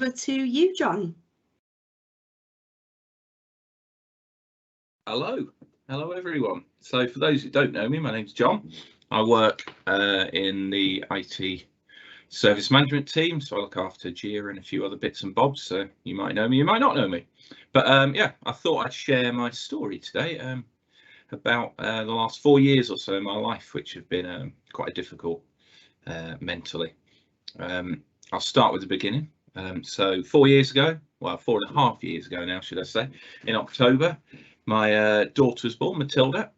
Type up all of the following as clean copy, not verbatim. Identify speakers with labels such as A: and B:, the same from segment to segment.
A: over to you, Jon.
B: Hello everyone. So for those who don't know me, my name's Jon. I work in the IT service management team, so I look after Gia and a few other bits and bobs. So you might know me, you might not know me, but yeah, I thought I'd share my story today about the last 4 years or so in my life, which have been quite difficult mentally. I'll start with the beginning. So 4 years ago, well, 4.5 years ago now, should I say, in October, my daughter was born, Matilda,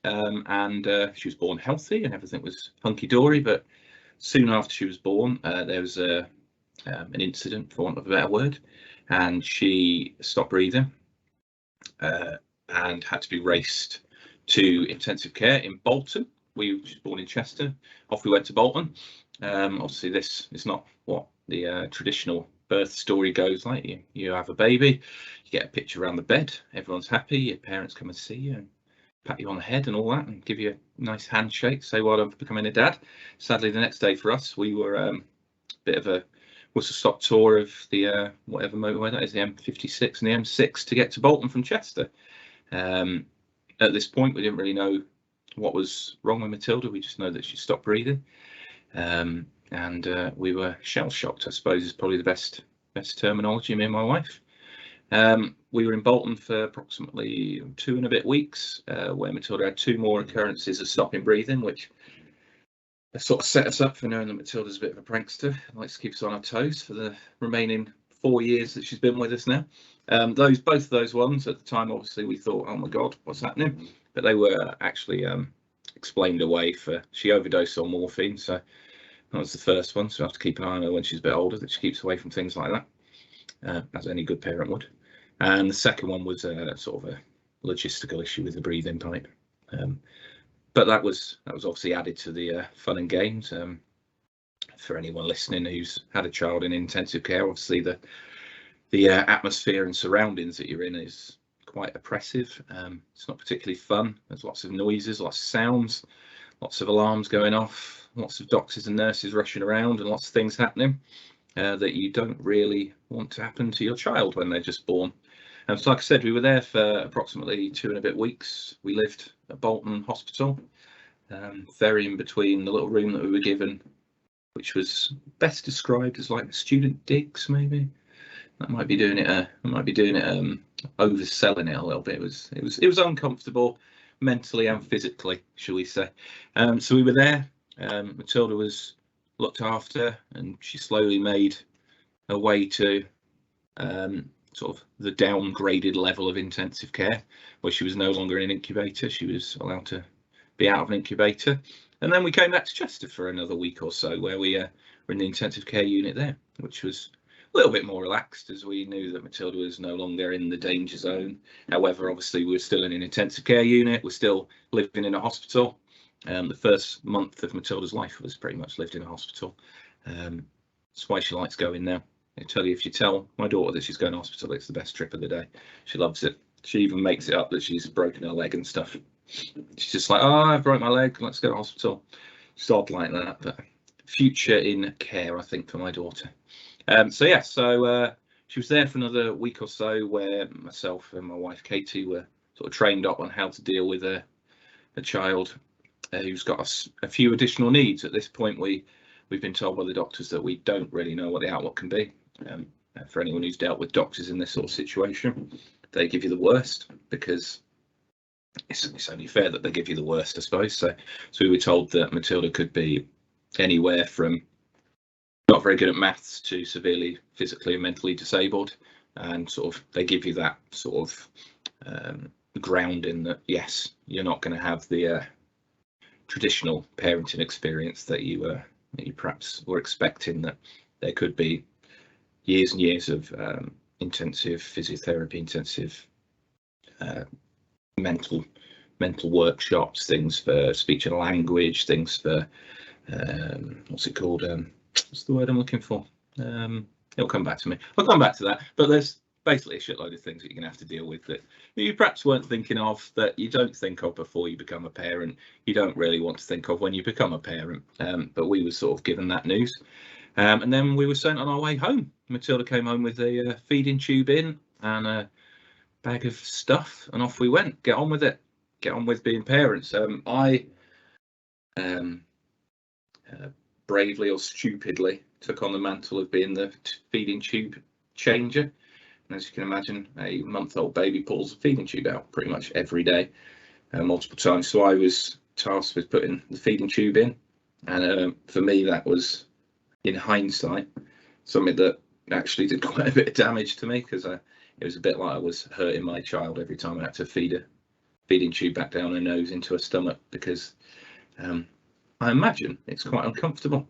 B: and she was born healthy and everything was hunky-dory. But soon after she was born, there was an incident, for want of a better word, and she stopped breathing and had to be raced to intensive care in Bolton. She was born in Chester. Off we went to Bolton. Obviously, this is not what the traditional birth story goes like. You have a baby, you get a picture around the bed, everyone's happy, your parents come and see you and pat you on the head and all that and give you a nice handshake, say well done for becoming a dad. Sadly, the next day for us, we were a bit of a whistle-stop tour of the whatever motorway that is, the M56 and the M6 to get to Bolton from Chester. At this point, we didn't really know what was wrong with Matilda. We just know that she stopped breathing. And we were shell-shocked, I suppose, is probably the best terminology, me and my wife. We were in Bolton for approximately 2 and a bit weeks, where Matilda had 2 more occurrences of stopping breathing, which sort of set us up for knowing that Matilda's a bit of a prankster, likes to keep us on our toes for the remaining 4 years that she's been with us now. Both of those ones at the time, obviously, we thought, oh my God, what's happening? But they were actually explained away for she overdosed on morphine, so that was the first one. So I have to keep an eye on her when she's a bit older, that she keeps away from things like that, as any good parent would. And the second one was sort of a logistical issue with the breathing pipe, but that was obviously added to the fun and games. For anyone listening who's had a child in intensive care, obviously the atmosphere and surroundings that you're in is quite oppressive. It's not particularly fun. There's lots of noises, lots of sounds, lots of alarms going off, lots of doctors and nurses rushing around, and lots of things happening that you don't really want to happen to your child when they're just born. And so, like I said, we were there for approximately 2 and a bit weeks. We lived at Bolton Hospital, very in between the little room that we were given, which was best described as like student digs, maybe. That might be doing it. Overselling it a little bit. It was uncomfortable, mentally and physically, shall we say. So we were there. Matilda was looked after, and she slowly made her way to sort of the downgraded level of intensive care, where she was no longer in an incubator. She was allowed to be out of an incubator. And then we came back to Chester for another week or so, where we were in the intensive care unit there, which was a little bit more relaxed, as we knew that Matilda was no longer in the danger zone. However, obviously, we were still in an intensive care unit. We're still living in a hospital. The first month of Matilda's life was pretty much lived in a hospital. That's why she likes going now. I tell you, if you tell my daughter that she's going to hospital, it's the best trip of the day. She loves it. She even makes it up that she's broken her leg and stuff. She's just like, oh, I broke my leg, let's go to hospital. It's odd like that, but future in care, I think, for my daughter. So she was there for another week or so, where myself and my wife Katie were sort of trained up on how to deal with a child who's got a few additional needs. At this point, we've been told by the doctors that we don't really know what the outlook can be. For anyone who's dealt with doctors in this sort of situation, they give you the worst, because it's only fair that they give you the worst, I suppose. So we were told that Matilda could be anywhere from not very good at maths to severely physically and mentally disabled, and sort of they give you that sort of grounding that yes, you're not going to have the traditional parenting experience that you perhaps were expecting, that there could be years and years of intensive physiotherapy, intensive mental workshops, things for speech and language, things for what's it called? What's the word I'm looking for? It'll come back to me. I'll come back to that. But there's basically a shitload of things that you're going to have to deal with that you perhaps weren't thinking of, that you don't think of before you become a parent. You don't really want to think of when you become a parent. But we were sort of given that news. And then we were sent on our way home. Matilda came home with a feeding tube in and a bag of stuff, and off we went. Get on with it. Get on with being parents. I bravely or stupidly took on the mantle of being the feeding tube changer. And as you can imagine, a month-old baby pulls a feeding tube out pretty much every day, multiple times. So I was tasked with putting the feeding tube in, and for me that was, in hindsight, something that actually did quite a bit of damage to me, because it was a bit like I was hurting my child every time I had to feed a feeding tube back down her nose into her stomach, because I imagine it's quite uncomfortable.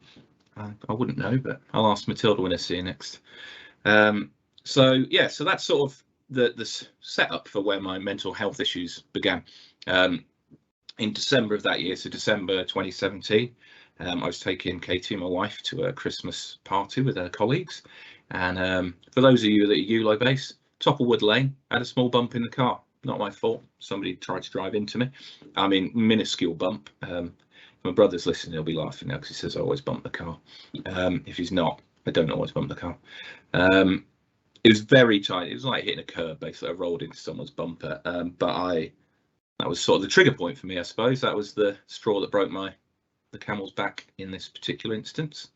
B: I wouldn't know, but I'll ask Matilda when I see her next. So yeah, so that's sort of the setup for where my mental health issues began. In December of that year, so December 2017, I was taking Katie, my wife, to a Christmas party with her colleagues. And for those of you that are ULO based, Topplewood Lane, had a small bump in the car. Not my fault. Somebody tried to drive into me. I mean, minuscule bump. My brother's listening, he'll be laughing now because he says I always bump the car. If he's not, I don't always bump the car. It was very tiny. It was like hitting a curb, basically. I rolled into someone's bumper. But that was sort of the trigger point for me, I suppose. That was the straw that broke the camel's back in this particular instance.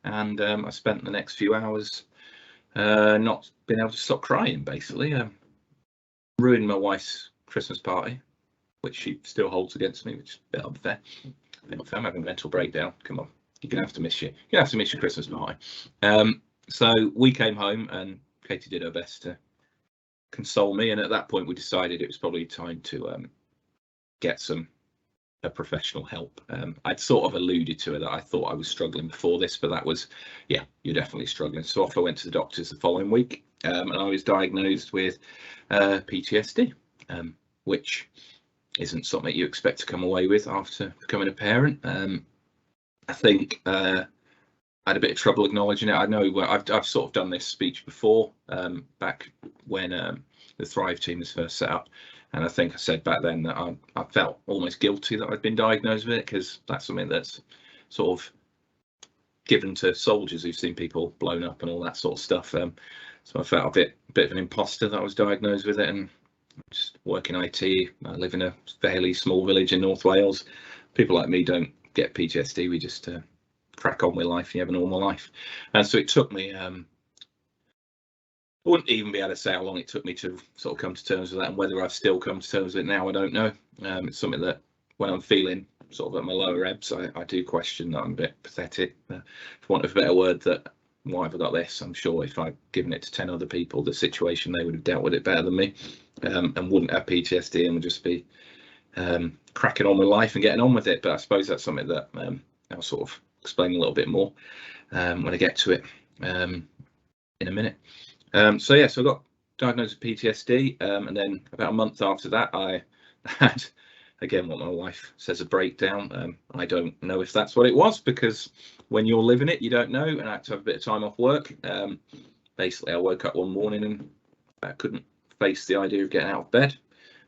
B: And I spent the next few hours not being able to stop crying, basically. Ruined my wife's Christmas party, which she still holds against me, which is a bit unfair. If I'm having a mental breakdown, come on, you're gonna have to miss your Christmas party. So we came home and Katie did her best to console me, and at that point we decided it was probably time to get a professional help. I'd sort of alluded to it that I thought I was struggling before this, but that was, yeah, you're definitely struggling. So off I went to the doctors the following week, and I was diagnosed with PTSD, which isn't something you expect to come away with after becoming a parent. I think I had a bit of trouble acknowledging it. I know I've sort of done this speech before, back when the Thrive team was first set up, and I think I said back then that I felt almost guilty that I'd been diagnosed with it, because that's something that's sort of given to soldiers who've seen people blown up and all that sort of stuff. So I felt a bit of an imposter that I was diagnosed with it, and just work in IT. I live in a fairly small village in North Wales. People like me don't get PTSD. We just crack on with life and you have a normal life. And so it took me, I wouldn't even be able to say how long it took me to sort of come to terms with that, and whether I've still come to terms with it now, I don't know. It's something that when I'm feeling sort of at my lower ebbs, I do question that I'm a bit pathetic, for want of a better word, that why have I got this? I'm sure if I'd given it to 10 other people, the situation, they would have dealt with it better than me, and wouldn't have PTSD and would just be cracking on with life and getting on with it. But I suppose that's something that I'll sort of explain a little bit more when I get to it in a minute. So yeah, so I got diagnosed with PTSD, and then about a month after that, I had, again, what my wife says, a breakdown. I don't know if that's what it was, because when you're living it, you don't know, and I had to have a bit of time off work. Basically, I woke up one morning and I couldn't face the idea of getting out of bed.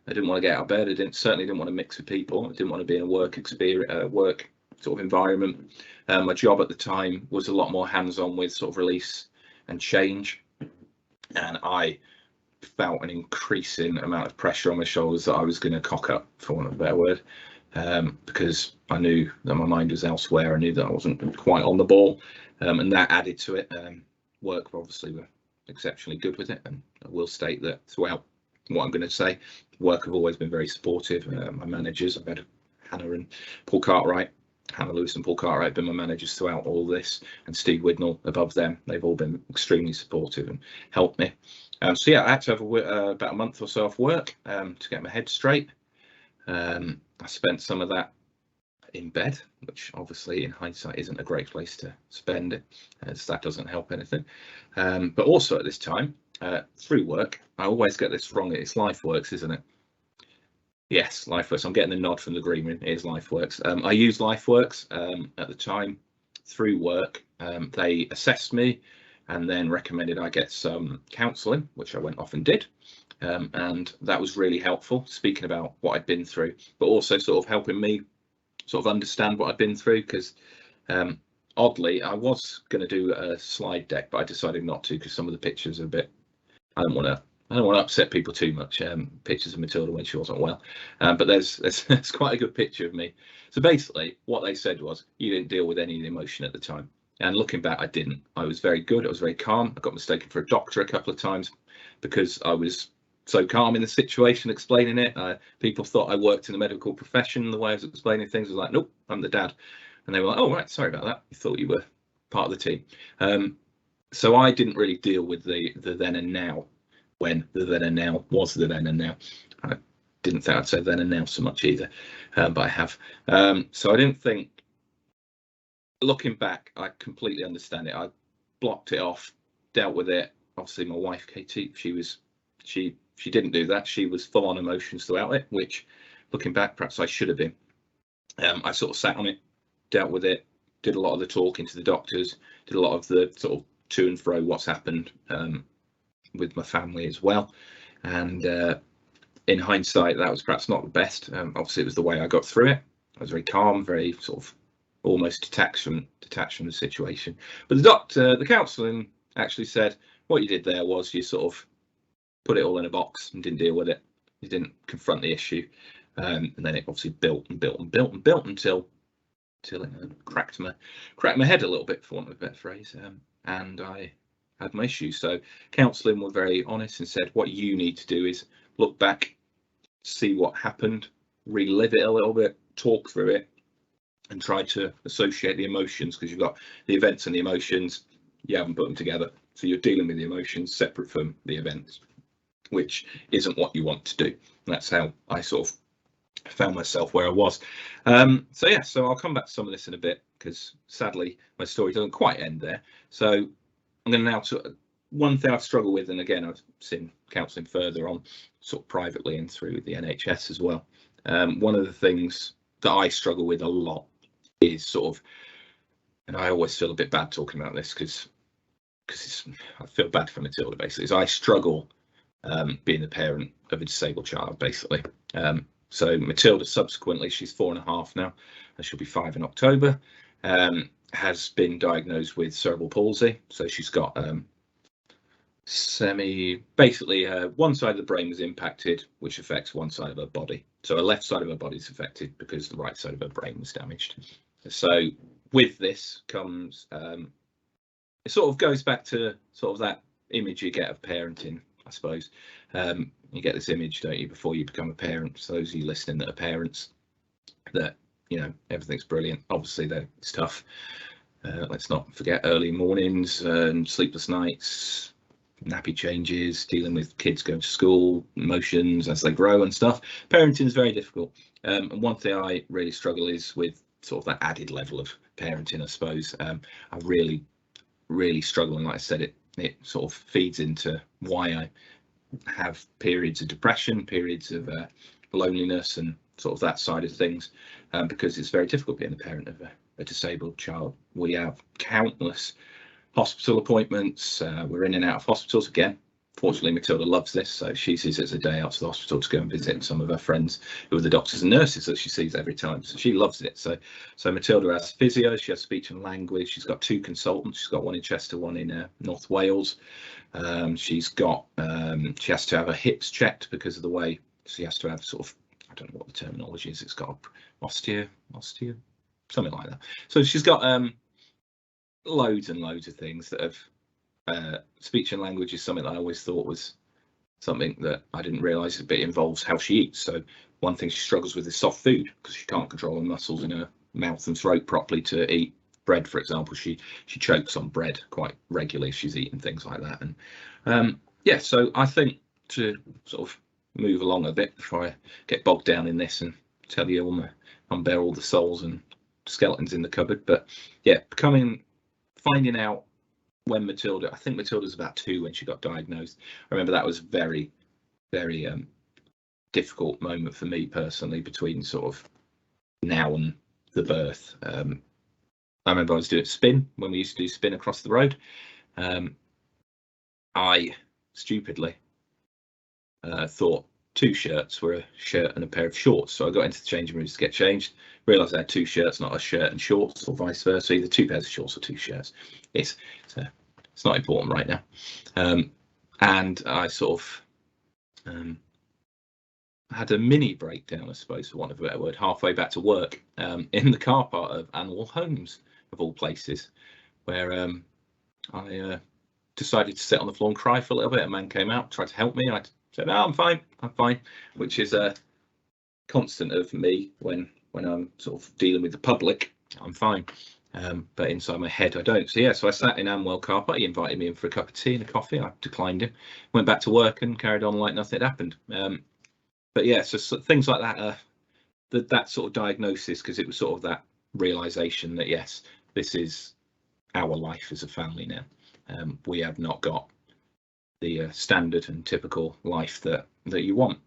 B: I didn't want to get out of bed. I certainly didn't want to mix with people. I didn't want to be in a work sort of environment. My job at the time was a lot more hands-on with sort of release and change, and I felt an increasing amount of pressure on my shoulders that I was going to cock up, for want of a better word, because I knew that my mind was elsewhere. I knew that I wasn't quite on the ball, and that added to it. Work obviously were exceptionally good with it, and I will state that throughout what I'm going to say, work have always been very supportive. My managers, I've had Hannah and Paul Cartwright, Hannah Lewis and Paul Cartwright have been my managers throughout all this, and Steve Widnall above them. They've all been extremely supportive and helped me. So yeah, I had to have about a month or so off work to get my head straight. I spent some of that in bed, which obviously in hindsight isn't a great place to spend it, as that doesn't help anything. But also at this time, through work, I always get this wrong. It's LifeWorks, isn't it? Yes, LifeWorks. I'm getting the nod from the green room. It is LifeWorks. I used LifeWorks at the time through work. They assessed me and then recommended I get some counselling, which I went off and did. And that was really helpful, speaking about what I'd been through, but also sort of helping me sort of understand what I'd been through, because oddly, I was going to do a slide deck, but I decided not to because some of the pictures are a bit. I don't want to upset people too much. Pictures of Matilda when she wasn't well, but there's quite a good picture of me. So basically, what they said was you didn't deal with any of the emotion at the time. And looking back, I didn't. I was very good. I was very calm. I got mistaken for a doctor a couple of times because I was so calm in the situation, explaining it. People thought I worked in the medical profession. The way I was explaining things was like, nope, I'm the dad. And they were like, oh, right, sorry about that. You thought you were part of the team. So I didn't really deal with the then and now when the then and now was the then and now. I didn't think I'd say then and now so much either, but I have. So I didn't think, looking back, I completely understand it. I blocked it off, dealt with it. Obviously, my wife, Katie, she didn't do that. She was full on emotions throughout it, which looking back, perhaps I should have been. I sort of sat on it, dealt with it, did a lot of the talking to the doctors, did a lot of the sort of to and fro what's happened with my family as well. And in hindsight, that was perhaps not the best. Obviously, it was the way I got through it. I was very calm, very sort of almost detached from the situation. But the counselling actually said what you did there was you sort of put it all in a box and didn't deal with it. You didn't confront the issue, and then it obviously built and built and built and built until it cracked my head a little bit, for want of a better phrase, and I had my issues. So counselling were very honest and said what you need to do is look back, see what happened, relive it a little bit, talk through it, and try to associate the emotions, because you've got the events and the emotions, you haven't put them together, so you're dealing with the emotions separate from the events, which isn't what you want to do. And that's how I sort of found myself where I was. So yeah, so I'll come back to some of this in a bit, because sadly my story doesn't quite end there. So I'm going to now one thing I've struggled with, and again I've seen counselling further on sort of privately and through the NHS as well. One of the things that I struggle with a lot is sort of, and I always feel a bit bad talking about this because I feel bad for Matilda basically, is I struggle being the parent of a disabled child basically. So Matilda, subsequently, she's 4.5 now, and she'll be 5 in October, has been diagnosed with cerebral palsy. So she's got basically one side of the brain was impacted, which affects one side of her body. So her left side of her body is affected because the right side of her brain was damaged. So with this comes, it sort of goes back to sort of that image you get of parenting, I suppose. You get this image, don't you, before you become a parent. So those of you listening that are parents, that, you know, everything's brilliant. Obviously, it's tough. Let's not forget early mornings and sleepless nights, nappy changes, dealing with kids going to school, emotions as they grow and stuff. Parenting is very difficult. And one thing I really struggle is with sort of that added level of parenting, I suppose. I really, really struggle. And like I said, it sort of feeds into why I have periods of depression, periods of loneliness and sort of that side of things, because it's very difficult being a parent of a disabled child. We have countless hospital appointments. We're in and out of hospitals again. Fortunately, Matilda loves this, so she sees it as a day out to the hospital to go and visit some of her friends who are the doctors and nurses that she sees every time. So she loves it. So Matilda has physio, she has speech and language. She's got 2 consultants. She's got one in Chester, one in North Wales. She's got she has to have her hips checked because of the way she has to have sort of, I don't know what the terminology is. It's got osteo, something like that. So she's got loads and loads of things that have. Speech and language is something that I always thought was something that I didn't realise it involves how she eats. So one thing she struggles with is soft food, because she can't control her muscles in her mouth and throat properly to eat bread, for example. She chokes on bread quite regularly if she's eating things like that. And yeah, so I think to sort of move along a bit before I get bogged down in this and tell you unbear all the souls and skeletons in the cupboard, but yeah, finding out when I think Matilda was about 2 when she got diagnosed. I remember that was very, very difficult moment for me personally, between sort of now and the birth. I remember I was doing spin when we used to do spin across the road. I stupidly thought 2 shirts were a shirt and a pair of shorts. So I got into the changing rooms to get changed, realised I had 2 shirts, not a shirt and shorts, or vice versa, either 2 pairs of shorts or 2 shirts. It's not important right now. And I sort of had a mini breakdown, I suppose, for want of a better word, halfway back to work, in the car park of Anwell Homes, of all places, where I decided to sit on the floor and cry for a little bit. A man came out, tried to help me. I said, "No, I'm fine, which is a constant of me when I'm sort of dealing with the public. I'm fine, but inside my head I don't. So yeah, so I sat in Amwell car park. He invited me in for a cup of tea and a coffee. I declined him, went back to work and carried on like nothing had happened. But yeah, so things like that, that sort of diagnosis, because it was sort of that realization that yes, this is our life as a family now. We have not got the standard and typical life that you want,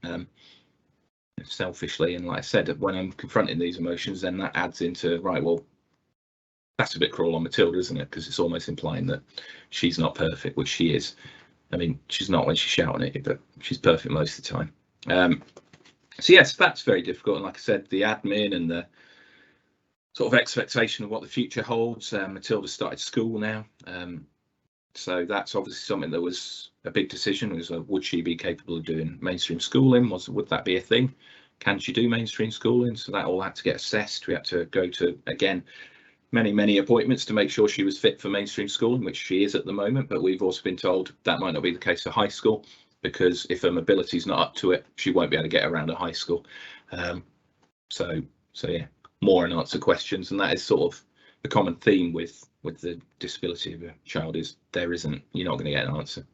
B: selfishly. And like I said, when I'm confronting these emotions, then that adds into, right, well, that's a bit cruel on Matilda, isn't it? Because it's almost implying that she's not perfect, which she is. I mean, she's not when she's shouting at you, but she's perfect most of the time. So yes, that's very difficult. And like I said, the admin and the sort of expectation of what the future holds. Matilda started school now, so that's obviously something that was a big decision. Was would she be capable of doing mainstream schooling? Would that be a thing? Can she do mainstream schooling? So that all had to get assessed. We had to go to, again, many appointments to make sure she was fit for mainstream schooling, which she is at the moment. But we've also been told that might not be the case for high school, because if her mobility is not up to it, she won't be able to get around at high school. So yeah, more unanswered questions, and that is sort of the common theme with the disability of a child, is you're not going to get an answer.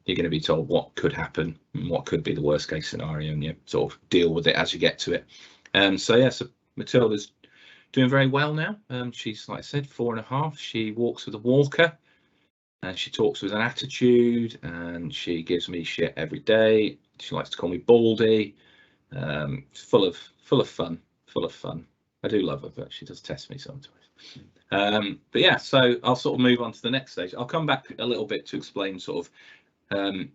B: You're going to be told what could happen and what could be the worst case scenario, and you sort of deal with it as you get to it. So yeah, so Matilda's doing very well now. She's, like I said, 4.5. She walks with a walker, and she talks with an attitude, and she gives me shit every day. She likes to call me Baldy. Full of fun. I do love her, but she does test me sometimes. But yeah, so I'll sort of move on to the next stage. I'll come back a little bit to explain sort of the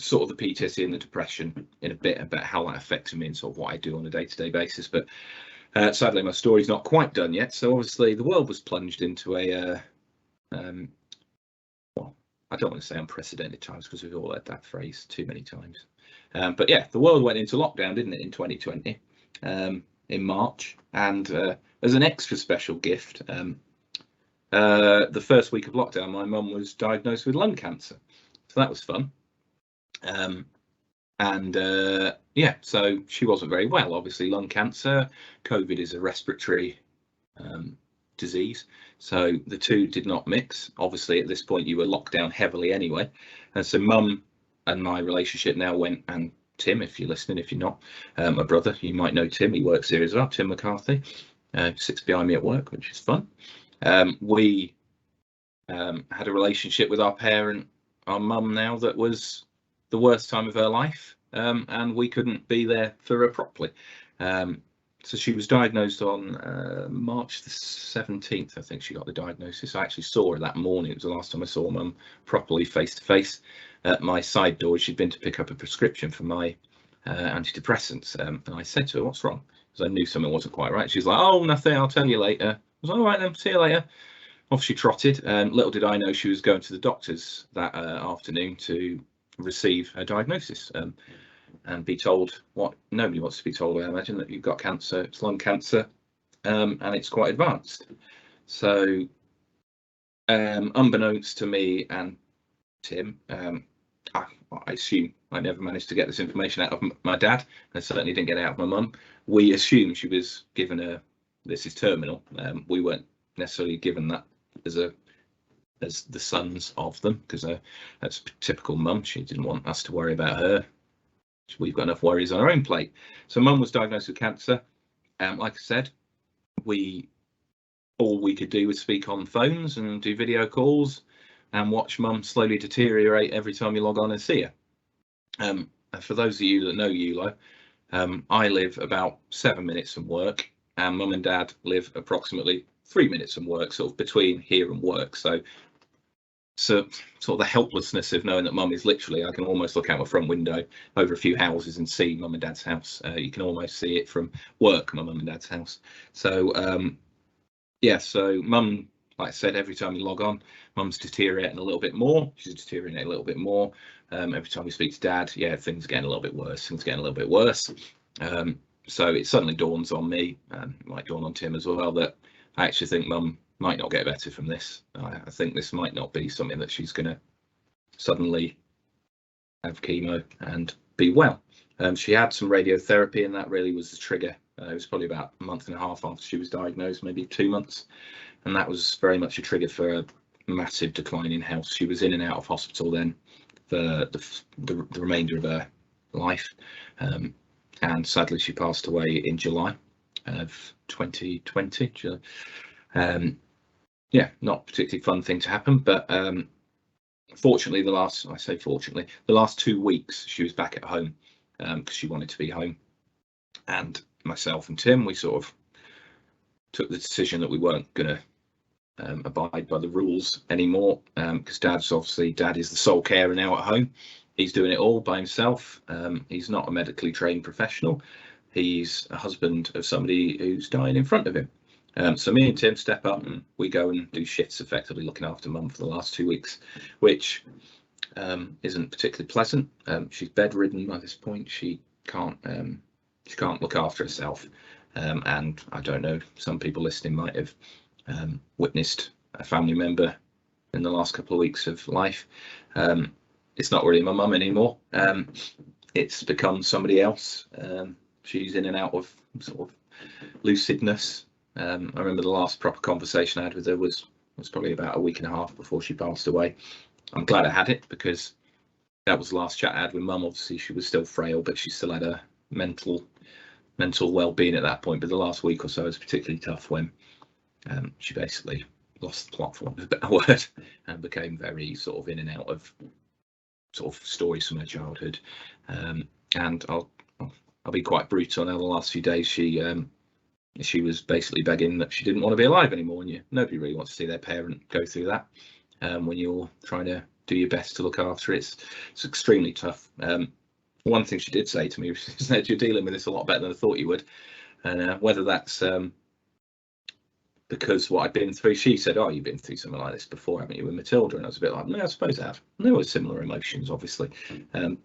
B: PTSD and the depression in a bit, about how that affects me and sort of what I do on a day-to-day basis. But sadly, my story's not quite done yet. So obviously, the world was plunged into a well, I don't want to say unprecedented times, because we've all heard that phrase too many times. But yeah, the world went into lockdown, didn't it, in 2020, in March. And as an extra special gift, the first week of lockdown, my mum was diagnosed with lung cancer. So that was fun. Yeah, so she wasn't very well. Obviously, lung cancer, COVID is a respiratory disease, so the two did not mix. Obviously, at this point, you were locked down heavily anyway, and so mum and my relationship now went, and Tim, if you're listening, if you're not, my brother, you might know Tim, he works here as well, Tim McCarthy, sits behind me at work, which is fun. We had a relationship with our parent, our mum now, that was the worst time of her life, and we couldn't be there for her properly. So she was diagnosed on March the 17th, I think she got the diagnosis. I actually saw her that morning. It was the last time I saw mum properly face to face at my side door. She'd been to pick up a prescription for my antidepressants, and I said to her, "What's wrong?" Because I knew something wasn't quite right. She's like, "Oh, nothing, I'll tell you later." I was like, "All right then, see you later." Off she trotted, and little did I know she was going to the doctors that afternoon to receive her diagnosis, and be told what nobody wants to be told, I imagine, that you've got cancer. It's lung cancer, and it's quite advanced. So unbeknownst to me and Tim, I assume I never managed to get this information out of my dad, and I certainly didn't get it out of my mum. We assumed she was given this is terminal. We weren't necessarily given that as the sons of them, because that's typical mum. She didn't want us to worry about her. We've got enough worries on our own plate. So mum was diagnosed with cancer. Like I said, all we could do was speak on phones and do video calls and watch mum slowly deteriorate every time you log on and see her. For those of you that know ULO, I live about 7 minutes from work, and mum and dad live approximately 3 minutes from work, sort of between here and work. So So sort of the helplessness of knowing that mum is literally, I can almost look out my front window over a few houses and see mum and dad's house. You can almost see it from work, my mum and dad's house. So yeah, so mum, like I said, every time you log on, mum's deteriorating a little bit more. She's deteriorating a little bit more. Every time we speak to dad, yeah, things are getting a little bit worse. Things are getting a little bit worse. So it suddenly dawns on me, it might dawn on Tim as well, that I actually think mum might not get better from this. I think this might not be something that she's going to suddenly have chemo and be well. She had some radiotherapy, and that really was the trigger. It was probably about a month and a half after she was diagnosed, maybe 2 months, and that was very much a trigger for a massive decline in health. She was in and out of hospital then for the remainder of her life, and sadly she passed away in July of 2020. Yeah, not particularly fun thing to happen, but fortunately, the last 2 weeks she was back at home because she wanted to be home. And myself and Tim, we sort of took the decision that we weren't going to abide by the rules anymore, because dad is the sole carer now at home. He's doing it all by himself. He's not a medically trained professional. He's a husband of somebody who's dying in front of him. So me and Tim step up and we go and do shifts, effectively looking after mum for the last 2 weeks, which isn't particularly pleasant. She's bedridden by this point. She can't look after herself, and I don't know, some people listening might have witnessed a family member in the last couple of weeks of life. It's not really my mum anymore. It's become somebody else. She's in and out of sort of lucidness. I remember the last proper conversation I had with her was probably about a week and a half before she passed away. I'm glad I had it, because that was the last chat I had with mum. Obviously she was still frail, but she still had a mental well-being at that point. But the last week or so was particularly tough, when she basically lost the plot, for want of a better word, and became very sort of in and out of sort of stories from her childhood. And I'll be quite brutal now. The last few days she was basically begging that she didn't want to be alive anymore, and nobody really wants to see their parent go through that when you're trying to do your best to look after it. It's extremely tough. One thing she did say to me was that you're dealing with this a lot better than I thought you would, and whether that's because what I'd been through, she said, "Oh, you've been through something like this before, haven't you, with Matilda?" And I was a bit like, "No, I suppose I have." And there were similar emotions, obviously,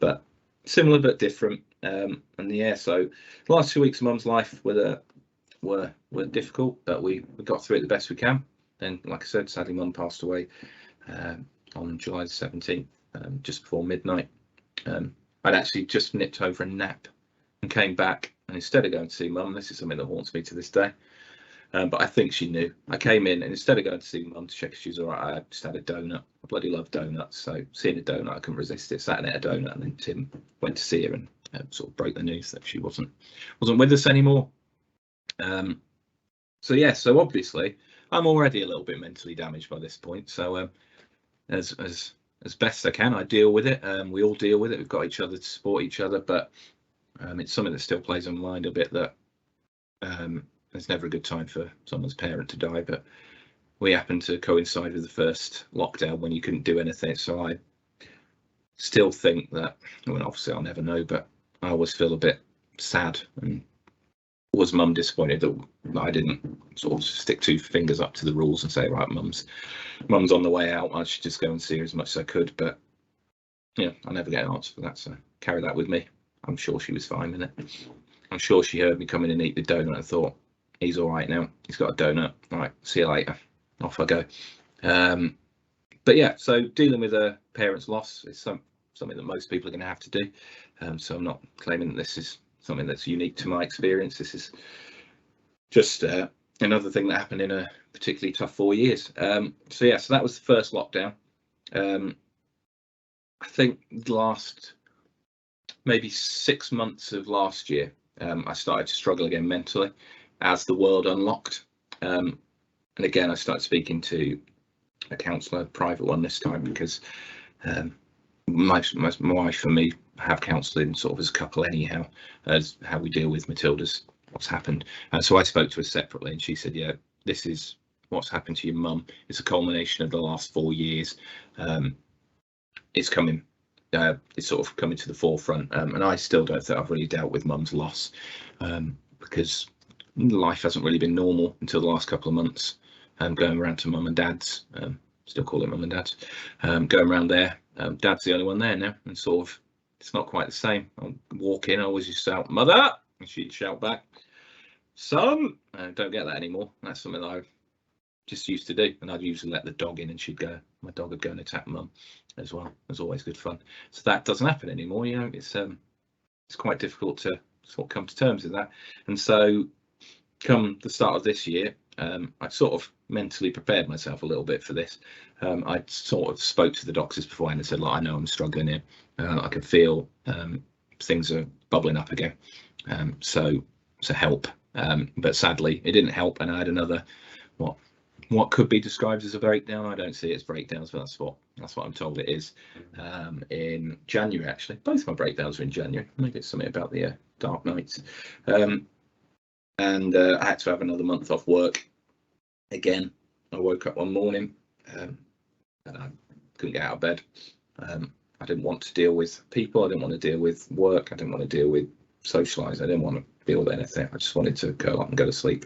B: but similar but different. And yeah, so the last 2 weeks of mum's life were difficult, but we got through it the best we can. And like I said, sadly mum passed away on July the 17th, just before midnight. I'd actually just nipped over a nap and came back, and instead of going to see mum, this is something that haunts me to this day, but I think she knew. I came in, and instead of going to see mum to check if she was all right, I just had a donut. I bloody love donuts, so seeing a donut, I couldn't resist it. Sat and ate a donut, and then Tim went to see her and sort of broke the news that she wasn't with us anymore. So yeah, so obviously I'm already a little bit mentally damaged by this point. So as best I can, I deal with it. We all deal with it. We've got each other to support each other, but it's something that still plays on my mind a bit, that there's never a good time for someone's parent to die, but we happened to coincide with the first lockdown when you couldn't do anything. So I still think that, well, obviously I'll never know, but I always feel a bit sad. And was mum disappointed that I didn't sort of stick 2 fingers up to the rules and say, right, mum's on the way out, I should just go and see her as much as I could? But yeah, I never get an answer for that, so carry that with me. I'm sure she was fine with it. I'm sure she heard me come in and eat the donut and thought, he's all right now, he's got a donut, all right, see you later, off I go. But yeah, so dealing with a parent's loss is something that most people are going to have to do. So I'm not claiming that this is something that's unique to my experience. This is just another thing that happened in a particularly tough 4 years. So yeah, so that was the first lockdown. I think the last maybe 6 months of last year, I started to struggle again mentally as the world unlocked. And again, I started speaking to a counsellor, a private one this time, because my wife and me have counselling sort of as a couple anyhow, as how we deal with Matilda's what's happened. And so I spoke to her separately, and she said, yeah, this is what's happened to your mum. It's a culmination of the last 4 years. It's coming. It's sort of coming to the forefront, and I still don't think I've really dealt with mum's loss, because life hasn't really been normal until the last couple of months. Going around to mum and dad's, still call it mum and dad's, going around there. Dad's the only one there now, and sort of it's not quite the same. I'll walk in, I always used to shout, "Mother," and she'd shout back, "Son." I don't get that anymore. That's something that I just used to do, and I'd usually let the dog in, and my dog would go and attack mum as well. It was always good fun. So that doesn't happen anymore. You know, it's quite difficult to sort of come to terms with that. And so come the start of this year, I sort of mentally prepared myself a little bit for this. I sort of spoke to the doctors beforehand and said, "Look, I know I'm struggling here. I can feel things are bubbling up again. So help." But sadly, it didn't help, and I had another what could be described as a breakdown. I don't see it as breakdowns, but that's what I'm told it is. In January, actually, both my breakdowns were in January. Maybe it's something about the dark nights. And I had to have another month off work. Again, I woke up one morning and I couldn't get out of bed. I didn't want to deal with people. I didn't want to deal with work. I didn't want to deal with socialise. I didn't want to deal with anything. I just wanted to curl up and go to sleep.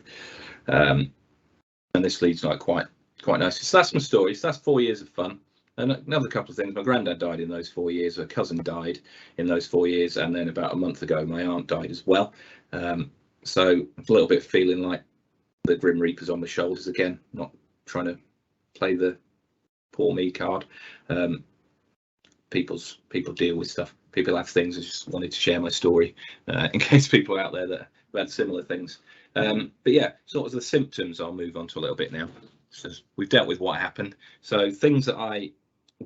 B: And this leads like quite nicely. So that's my story. So that's 4 years of fun. And another couple of things. My granddad died in those 4 years. A cousin died in those 4 years, and then about a month ago, my aunt died as well. So a little bit feeling like the Grim Reaper's on my shoulders again. Not trying to play the poor me card. People deal with stuff. People have things. I just wanted to share my story in case people out there that have had similar things. But yeah, sort of the symptoms I'll move on to a little bit now. So we've dealt with what happened. So things that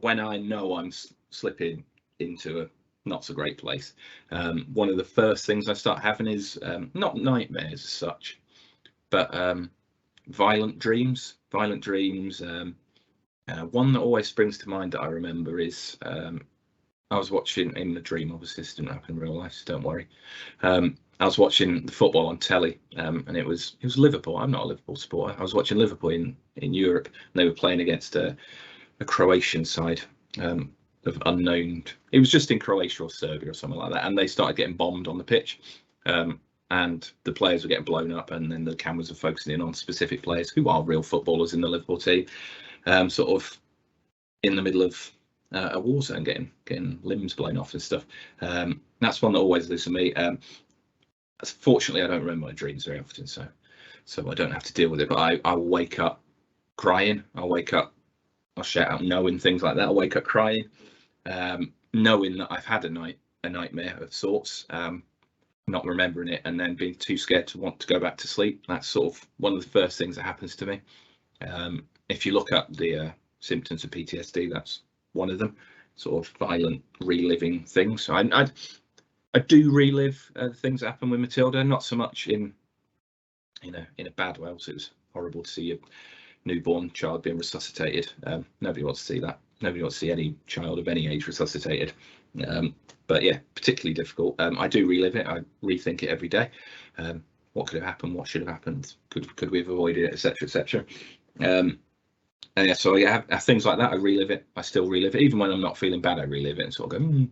B: when I know I'm slipping into a not so great place, one of the first things I start having is not nightmares as such, but violent dreams. One that always springs to mind that I remember is I was watching in the dream. Obviously, this didn't happen in real life, so don't worry. I was watching the football on telly, and it was Liverpool. I'm not a Liverpool supporter. I was watching Liverpool in Europe, and they were playing against a Croatian side of unknown. It was just in Croatia or Serbia or something like that, and they started getting bombed on the pitch, and the players were getting blown up, and then the cameras were focusing in on specific players who are real footballers in the Liverpool team, sort of in the middle of a war zone, getting limbs blown off and stuff. That's one that always lives with me. Fortunately, I don't remember my dreams very often, so I don't have to deal with it. But I wake up crying. I'll shout out no and things like that. I wake up crying, knowing that I've had a nightmare of sorts, not remembering it, and then being too scared to want to go back to sleep. That's sort of one of the first things that happens to me. If you look up the symptoms of PTSD, that's one of them. Sort of violent reliving things. So I do relive things that happen with Matilda, not so much in a bad way. Also, it was horrible to see a newborn child being resuscitated. Nobody wants to see that. Nobody wants to see any child of any age resuscitated. But yeah, particularly difficult. I do relive it. I rethink it every day. What could have happened? What should have happened? Could we have avoided it, etc., etc. And yeah, so I have things like that. I relive it. I still relive it, even when I'm not feeling bad. I relive it and sort of go,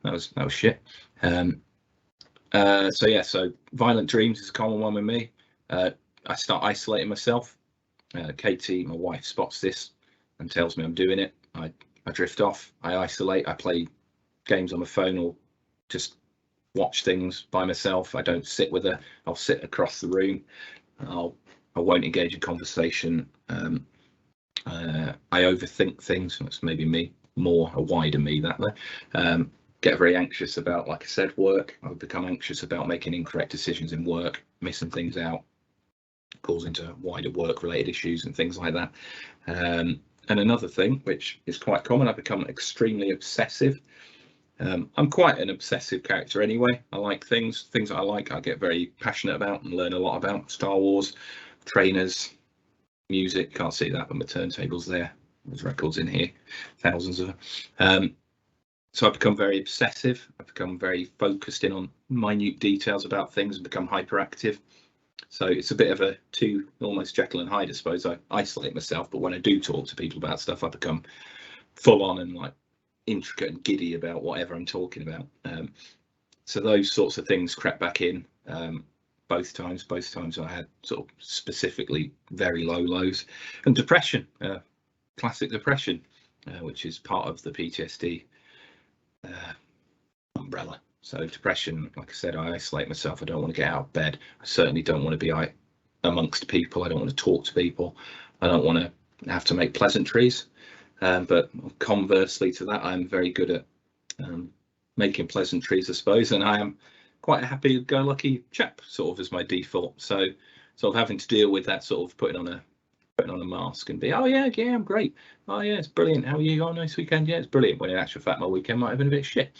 B: that was shit. So yeah, so violent dreams is a common one with me. I start isolating myself. Katie, my wife, spots this and tells me I'm doing it. I drift off. I isolate. I play games on my phone or just watch things by myself. I don't sit with her. I'll sit across the room. I won't engage in conversation. I overthink things. That's maybe me, more a wider me that way. Get very anxious about, like I said, work. I've become anxious about making incorrect decisions in work, missing things out, causing to wider work-related issues and things like that. And another thing, which is quite common, I've become extremely obsessive. I'm quite an obsessive character anyway. I like things that I like. I get very passionate about and learn a lot about. Star Wars, trainers, music. Can't see that, but my turntable's there. There's records in here, thousands of them. So I've become very obsessive. I've become very focused in on minute details about things and become hyperactive. So it's a bit of a almost Jekyll and Hyde, I suppose. I isolate myself, but when I do talk to people about stuff, I become full on and like intricate and giddy about whatever I'm talking about. So those sorts of things crept back in both times. Both times I had sort of specifically very low lows, and depression, classic depression, which is part of the PTSD umbrella. So depression, like I said, I isolate myself. I don't want to get out of bed. I certainly don't want to be amongst people. I don't want to talk to people. I don't want to have to make pleasantries. But conversely to that, I'm very good at making pleasantries, I suppose, and I am quite a happy-go-lucky chap, sort of, as my default. So sort of having to deal with that, sort of putting on a mask and be, oh yeah, I'm great. Oh yeah, it's brilliant. How are you? Oh, nice weekend. Yeah, it's brilliant. When in actual fact, my weekend might have been a bit shit.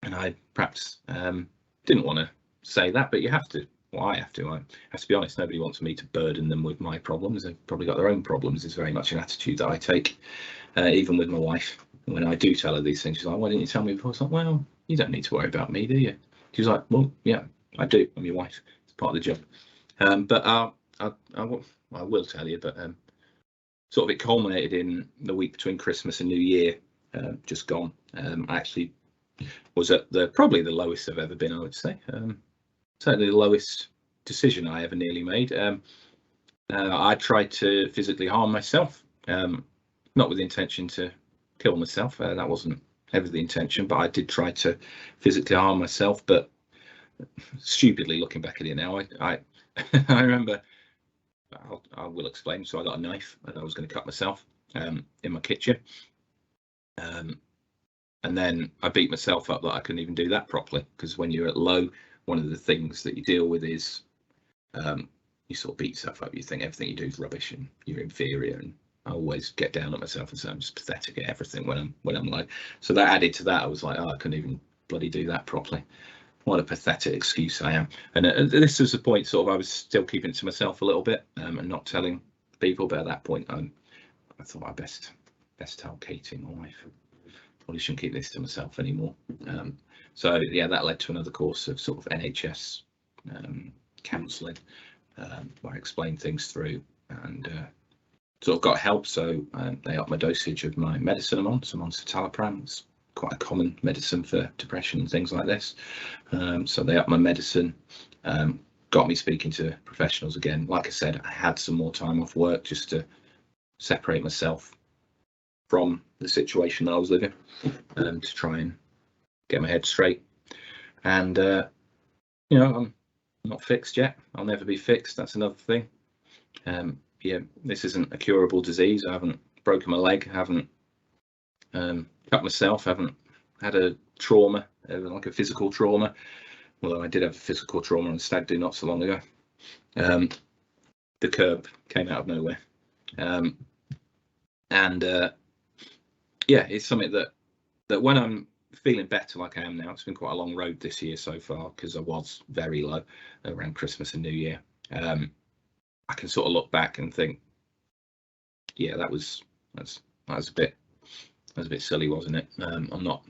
B: And I perhaps didn't want to say that, but you have to. Well, I have to be honest. Nobody wants me to burden them with my problems. They've probably got their own problems. It's very much an attitude that I take, even with my wife. When I do tell her these things, she's like, why didn't you tell me before? It's like, well, you don't need to worry about me, do you? She's like, well, yeah, I do. I'm your wife. It's part of the job. But I will tell you, but sort of it culminated in the week between Christmas and New Year, just gone. I actually was at probably the lowest I've ever been, I would say. Certainly the lowest decision I ever nearly made. I tried to physically harm myself, not with the intention to kill myself. That wasn't ever the intention, but I did try to physically harm myself. But stupidly, looking back at it now, I I remember. I will explain. So I got a knife and I was going to cut myself in my kitchen. And then I beat myself up that I couldn't even do that properly, because when you're at low, one of the things that you deal with is you sort of beat yourself up. You think everything you do is rubbish and you're inferior. And I always get down on myself and say I'm just pathetic at everything when I'm like. So that added to that. I was like, oh, I couldn't even bloody do that properly. What a pathetic excuse I am. And this was the point, sort of, I was still keeping it to myself a little bit and not telling people. But at that point, I thought I best tell Katie, my wife. Probably shouldn't keep this to myself anymore. So yeah, that led to another course of sort of NHS counselling, where I explained things through and sort of got help. So they upped my dosage of my medicine I'm on. So I'm on citalopram. It's quite a common medicine for depression and things like this. So they upped my medicine, got me speaking to professionals again. Like I said, I had some more time off work just to separate myself from the situation that I was living, to try and get my head straight. And I'm not fixed yet. I'll never be fixed. That's another thing. Yeah, this isn't a curable disease. I haven't broken my leg. I haven't cut myself. I haven't had a trauma, like a physical trauma. Although I did have a physical trauma on stag do not so long ago. The curb came out of nowhere. Yeah, it's something that when I'm feeling better like I am now, it's been quite a long road this year so far, because I was very low around Christmas and New Year. I can sort of look back and think, yeah, that was a bit silly, wasn't it? I'm not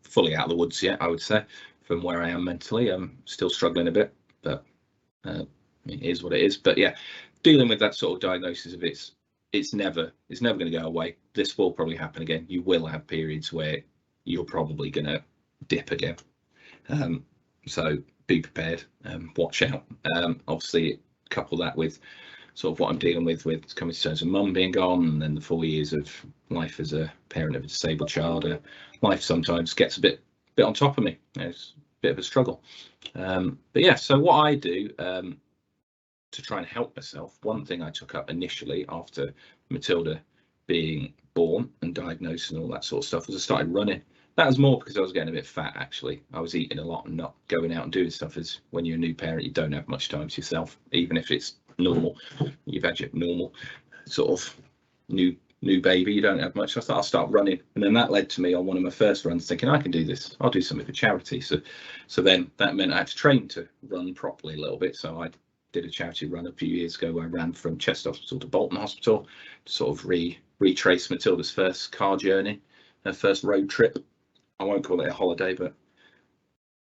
B: fully out of the woods yet, I would say, from where I am mentally. I'm still struggling a bit, but it is what it is. But yeah, dealing with that sort of diagnosis of it's never going to go away. This will probably happen again. You will have periods where you're probably going to dip again. So be prepared, watch out. Obviously, couple that with sort of what I'm dealing with coming to terms with mum being gone, and then the 4 years of life as a parent of a disabled child. Life sometimes gets a bit on top of me. It's a bit of a struggle. But yeah, so what I do to try and help myself, one thing I took up initially after Matilda being born and diagnosed and all that sort of stuff was I started running. That was more because I was getting a bit fat, actually. I was eating a lot and not going out and doing stuff, as when you're a new parent, you don't have much time to yourself, even if it's normal. You've had your normal sort of new baby, you don't have much. So I thought I'll start running. And then that led to me on one of my first runs thinking, I can do this. I'll do something for charity. So then that meant I had to train to run properly a little bit. So I did a charity run a few years ago where I ran from Chester Hospital to Bolton Hospital to sort of retrace Matilda's first car journey, her first road trip. I won't call it a holiday, but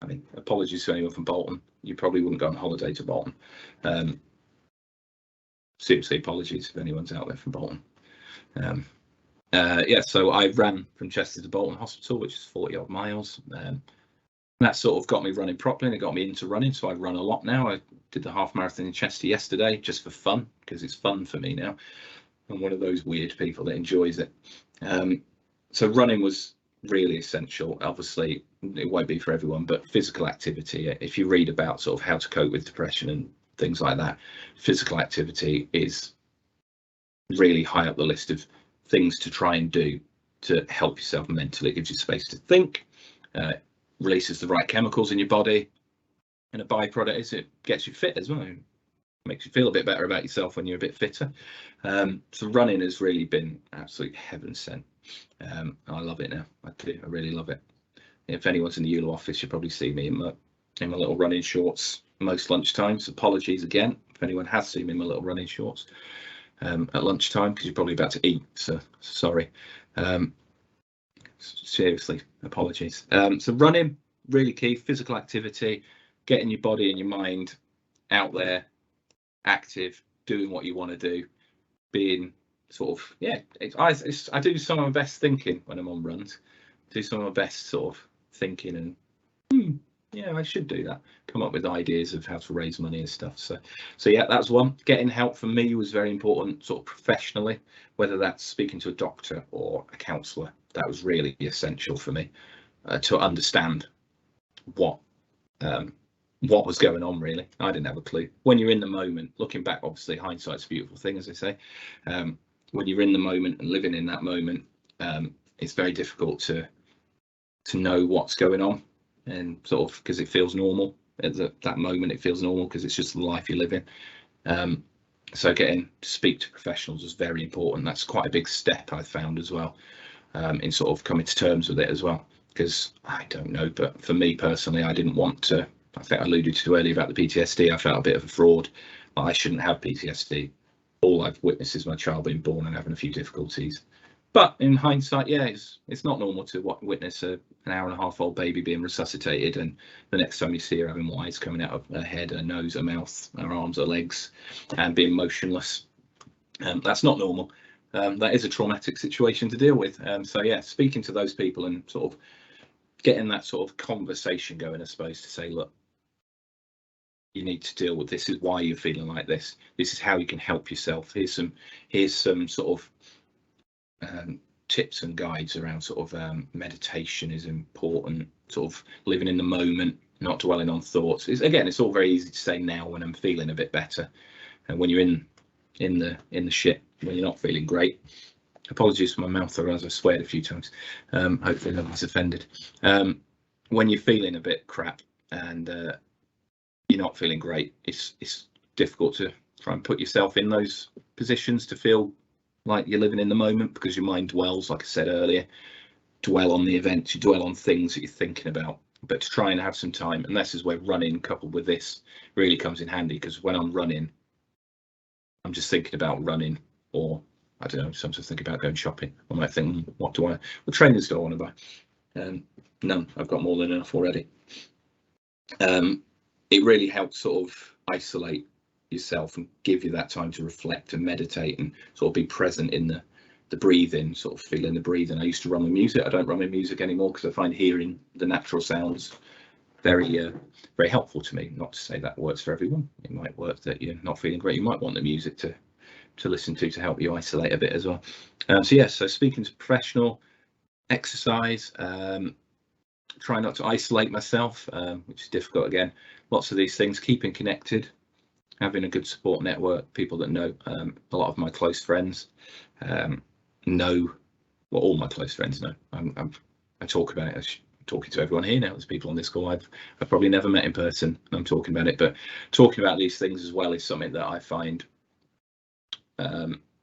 B: I mean, apologies to anyone from Bolton. You probably wouldn't go on holiday to Bolton. Seriously, apologies if anyone's out there from Bolton. Yeah, so I ran from Chester to Bolton Hospital, which is 40 odd miles. That sort of got me running properly, and it got me into running. So I run a lot now. I did the half marathon in Chester yesterday just for fun, because it's fun for me now. I'm one of those weird people that enjoys it. So running was really essential. Obviously, it won't be for everyone, but physical activity. If you read about sort of how to cope with depression and things like that, physical activity is really high up the list of things to try and do to help yourself mentally. It gives you space to think, releases the right chemicals in your body, and a byproduct is it gets you fit as well. It makes you feel a bit better about yourself when you're a bit fitter. So running has really been absolute heaven sent. I love it now. I do. I really love it. If anyone's in the ULO office, you'll probably see me in my little running shorts most lunchtimes. Apologies again if anyone has seen me in my little running shorts at lunchtime, because you're probably about to eat. So sorry. Seriously, apologies. So running, really key. Physical activity, getting your body and your mind out there, active, doing what you want to do, being sort of, yeah, I do some of my best thinking when I'm on runs. Do some of my best sort of thinking and yeah, I should do that. Come up with ideas of how to raise money and stuff. So yeah, that's one. Getting help from me was very important, sort of professionally, whether that's speaking to a doctor or a counsellor. That was really essential for me to understand what was going on. Really, I didn't have a clue. When you're in the moment, looking back, obviously hindsight's a beautiful thing, as they say. When you're in the moment and living in that moment, it's very difficult to know what's going on, and sort of because it feels normal at that moment. It feels normal because it's just the life you're living. So getting to speak to professionals is very important. That's quite a big step I've found as well, in sort of coming to terms with it as well. Because I don't know, but for me personally, I didn't want to. I think I alluded to earlier about the PTSD. I felt a bit of a fraud. I shouldn't have PTSD. All I've witnessed is my child being born and having a few difficulties. But in hindsight, yeah, it's not normal to witness an hour-and-a-half-old baby being resuscitated, and the next time you see her having whites coming out of her head, her nose, her mouth, her arms, her legs, and being motionless. That's not normal. That is a traumatic situation to deal with. So yeah, speaking to those people and sort of getting that sort of conversation going, I suppose, to say, look, you need to deal with this. This is why you're feeling like this. This is how you can help yourself. Here's some sort of tips and guides around sort of meditation is important, sort of living in the moment, not dwelling on thoughts. It's all very easy to say now when I'm feeling a bit better, and when you're in the shit, when you're not feeling great. Apologies for my mouth, or as I sweared a few times. Hopefully nobody's offended. When you're feeling a bit crap and you're not feeling great, it's difficult to try and put yourself in those positions to feel like you're living in the moment, because your mind dwells, like I said earlier, dwell on the events, you dwell on things that you're thinking about. But to try and have some time, and this is where running coupled with this really comes in handy, because when I'm running, I'm just thinking about running, or I don't know, sometimes think about going shopping. I might think, what trainers do I want to buy? None. I've got more than enough already. It really helps sort of isolate yourself and give you that time to reflect and meditate and sort of be present in the breathing, sort of feeling the breathing. I used to run with music. I don't run with music anymore because I find hearing the natural sounds very very helpful to me. Not to say that works for everyone. It might work that you're not feeling great. You might want the music to listen to help you isolate a bit as well. So yes, so speaking to professional, exercise, try not to isolate myself, which is difficult again. Lots of these things, keeping connected, having a good support network, people that know. A lot of my close friends know, well, all my close friends know. I talk about it. I'm talking to everyone here now. There's people on this call I've probably never met in person, and I'm talking about it. But talking about these things as well is something that I find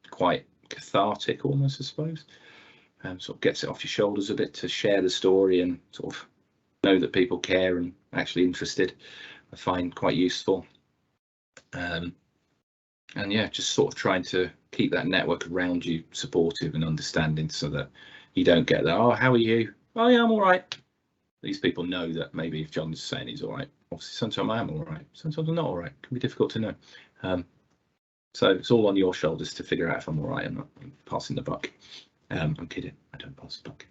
B: quite cathartic, almost, I suppose. Sort of gets it off your shoulders a bit to share the story and sort of know that people care and actually interested. I find quite useful. And yeah, just sort of trying to keep that network around you supportive and understanding, so that you don't get that, oh, how are you? Oh yeah, I'm all right. these people know that maybe if Jon's saying he's all right, obviously sometimes I am all right, sometimes I'm not all right. It can be difficult to know. So it's all on your shoulders to figure out if I'm all right. I'm not passing the buck. I'm kidding. I don't pass the buck.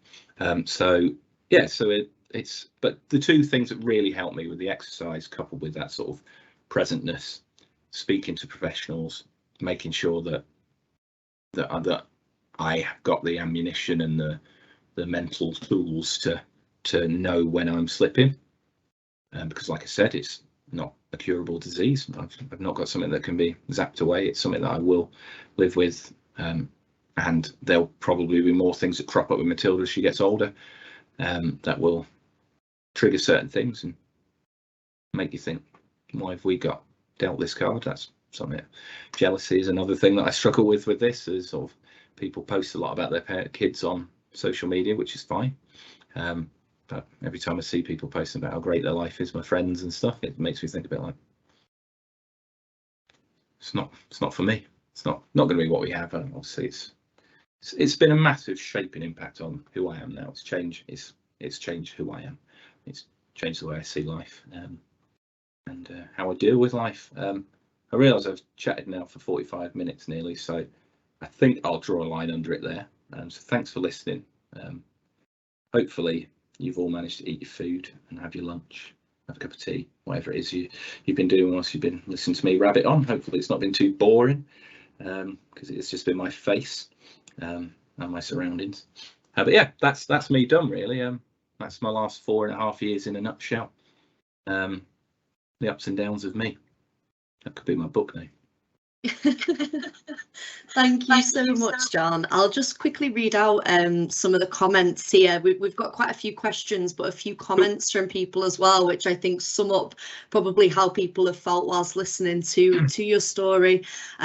B: So yeah, so it's, but the two things that really helped me with the exercise, coupled with that sort of presentness, speaking to professionals, making sure that I have got the ammunition and the mental tools to know when I'm slipping, because like I said, it's not a curable disease. I've not got something that can be zapped away. It's something that I will live with, and there'll probably be more things that crop up with Matilda as she gets older, that will trigger certain things and make you think, why have we got dealt this card? That's something. Jealousy is another thing that I struggle with this, is sort of people post a lot about their kids on social media, which is fine, but every time I see people posting about how great their life is, my friends and stuff, it makes me think a bit like, it's not for me. It's not going to be what we have. Obviously it's been a massive shaping impact on who I am now. It's changed who I am. It's changed the way I see life, and how I deal with life. I realise I've chatted now for 45 minutes nearly, so I think I'll draw a line under it there. So thanks for listening. Hopefully you've all managed to eat your food and have your lunch, have a cup of tea, whatever it is you've been doing whilst you've been listening to me rabbit on. Hopefully it's not been too boring, because it's just been my face and my surroundings. But yeah, that's me done really. That's my last 4.5 years in a nutshell. The ups and downs of me. That could be my book name.
A: Thank you so much, Jon. I'll just quickly read out some of the comments here. We've got quite a few questions, but a few comments from people as well, which I think sum up probably how people have felt whilst listening to your story.